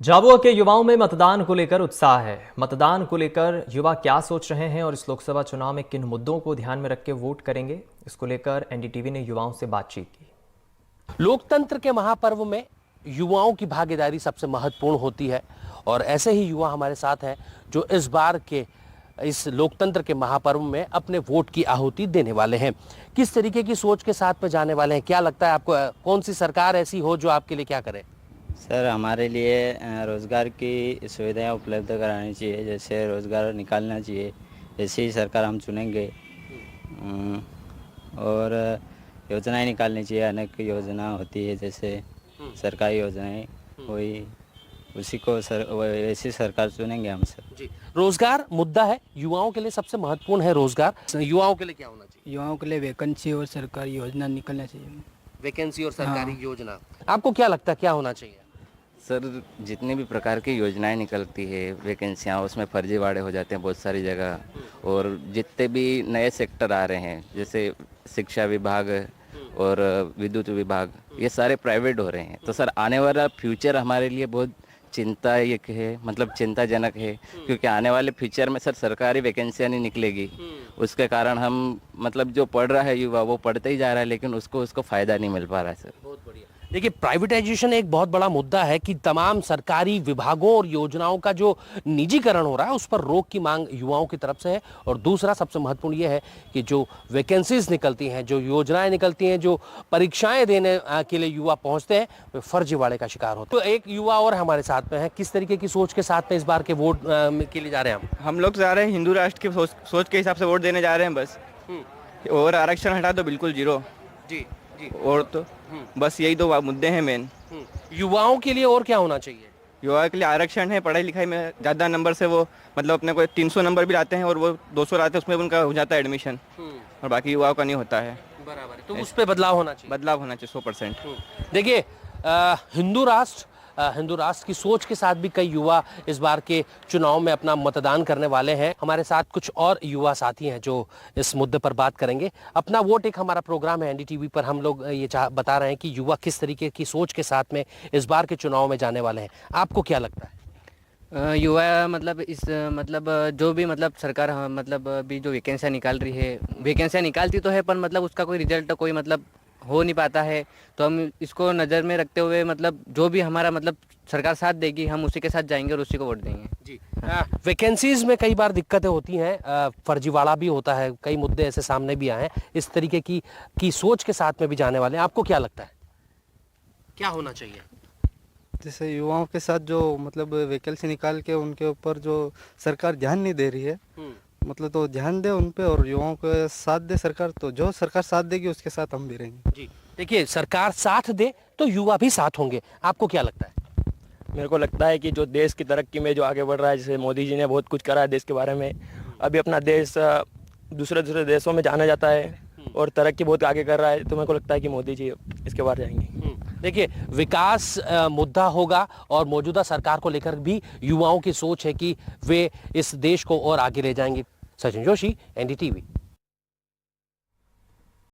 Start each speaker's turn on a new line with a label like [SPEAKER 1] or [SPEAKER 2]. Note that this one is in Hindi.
[SPEAKER 1] झाबुआ के युवाओं में मतदान को लेकर उत्साह है। मतदान को लेकर युवा क्या सोच रहे हैं और इस लोकसभा चुनाव में किन मुद्दों को ध्यान में रख के वोट करेंगे, इसको लेकर एनडीटीवी ने युवाओं से बातचीत की।
[SPEAKER 2] लोकतंत्र के महापर्व में युवाओं की भागीदारी सबसे महत्वपूर्ण होती है और ऐसे ही युवा हमारे साथ हैं जो इस बार के इस लोकतंत्र के महापर्व में अपने वोट की आहुति देने वाले हैं। किस तरीके की सोच के साथ में जाने वाले हैं, क्या लगता है आपको, कौन सी सरकार ऐसी हो जो आपके लिए क्या करे?
[SPEAKER 3] सर, हमारे लिए रोज़गार की सुविधाएं उपलब्ध करानी चाहिए, जैसे रोज़गार निकालना चाहिए, ऐसी ही सरकार हम चुनेंगे। और योजनाएं निकालनी चाहिए, अनेक योजना होती है जैसे सरकारी योजनाएं, वही उसी को वैसी सरकार चुनेंगे हम सर।
[SPEAKER 2] जी, रोजगार मुद्दा है, युवाओं के लिए सबसे महत्वपूर्ण है रोजगार। युवाओं के लिए क्या होना चाहिए?
[SPEAKER 4] युवाओं के लिए वैकेंसी और सरकारी योजना निकलना चाहिए।
[SPEAKER 2] वैकेंसी और सरकारी योजना, आपको क्या लगता है क्या होना चाहिए?
[SPEAKER 5] सर, जितनी भी प्रकार की योजनाएं निकलती है, वैकेंसियाँ, उसमें फर्जीवाड़े हो जाते हैं बहुत सारी जगह। और जितने भी नए सेक्टर आ रहे हैं जैसे शिक्षा विभाग और विद्युत विभाग, ये सारे प्राइवेट हो रहे हैं। तो सर, आने वाला फ्यूचर हमारे लिए बहुत चिंताजनक है, चिंताजनक है, क्योंकि आने वाले फ्यूचर में सर सरकारी वैकेंसियाँ नहीं निकलेगी। उसके कारण हम जो पढ़ रहा है युवा, वो पढ़ते ही जा रहा है, लेकिन उसको फ़ायदा नहीं मिल पा रहा है सर।
[SPEAKER 2] बहुत बढ़िया। देखिए, प्राइवेटाइजेशन एक बहुत बड़ा मुद्दा है कि तमाम सरकारी विभागों और योजनाओं का जो निजीकरण हो रहा है उस पर रोक की मांग युवाओं की तरफ से है। और दूसरा सबसे महत्वपूर्ण यह है कि जो वैकेंसीज निकलती हैं, जो योजनाएं निकलती हैं, जो परीक्षाएं देने के लिए युवा पहुंचते हैं, वे फर्जीवाड़े का शिकार होते हैं। तो एक युवा और हमारे साथ में है, किस तरीके की सोच के साथ में इस बार के वोट के लिए जा रहे हैं?
[SPEAKER 6] हम लोग जा रहे हैं हिंदू राष्ट्र की सोच के हिसाब से वोट देने जा रहे हैं बस। और आरक्षण हटा दो, बिल्कुल जीरो।
[SPEAKER 2] जी जी।
[SPEAKER 6] और तो बस यही दो मुद्दे हैं मेन।
[SPEAKER 2] युवाओं के लिए और क्या होना चाहिए?
[SPEAKER 6] युवा के लिए आरक्षण है, पढ़ाई लिखाई में ज़्यादा नंबर से वो अपने को 300 नंबर भी लाते हैं और वो 200 लाते हैं, उसमें उनका हो जाता है एडमिशन, और बाकी युवाओं का नहीं होता है।
[SPEAKER 2] बराबर है, तो उस पर बदलाव होना चाहिए।
[SPEAKER 6] बदलाव होना चाहिए 100%।
[SPEAKER 2] देखिए, हिंदू राष्ट्र की सोच के साथ भी कई युवा इस बार के चुनाव में अपना मतदान करने वाले हैं। हमारे साथ कुछ और युवा साथी हैं जो इस मुद्दे पर बात करेंगे। अपना वोट एक हमारा प्रोग्राम है एनडीटीवी पर, हम लोग ये बता रहे हैं कि युवा किस तरीके की सोच के साथ में इस बार के चुनाव में जाने वाले हैं। आपको क्या लगता है?
[SPEAKER 4] युवा जो भी सरकार अभी जो वैकेंसियाँ निकाल रही है, वैकेंसियाँ निकालती तो है पर उसका कोई रिजल्ट कोई हो नहीं पाता है। तो हम इसको नज़र में रखते हुए जो भी हमारा सरकार साथ देगी, हम उसी के साथ जाएंगे और उसी को वोट देंगे।
[SPEAKER 2] जी, वैकेंसीज में कई बार दिक्कतें होती हैं, फर्जीवाड़ा भी होता है, कई मुद्दे ऐसे सामने भी आए हैं। इस तरीके की सोच के साथ में भी जाने वाले हैं। आपको क्या लगता है क्या होना चाहिए?
[SPEAKER 7] जैसे युवाओं के साथ जो वैकेंसी निकाल के उनके ऊपर जो सरकार ध्यान नहीं दे रही है, तो ध्यान दे उन पे और युवाओं को साथ दे सरकार। तो जो सरकार साथ देगी उसके साथ हम भी रहेंगे।
[SPEAKER 2] जी, देखिए, सरकार साथ दे तो युवा भी साथ होंगे। आपको क्या लगता है?
[SPEAKER 8] मेरे को लगता है कि जो देश की तरक्की में जो आगे बढ़ रहा है, जैसे मोदी जी ने बहुत कुछ करा है देश के बारे में, अभी अपना देश दूसरे देशों में जाना जाता है और तरक्की बहुत आगे कर रहा है, तो मेरे को लगता है कि मोदी जी इसके बाहर जाएंगे।
[SPEAKER 2] देखिए, विकास मुद्दा होगा और मौजूदा सरकार को लेकर भी युवाओं की सोच है कि वे इस देश को और आगे ले जाएंगे। सचिन जोशी, एनडीटीवी।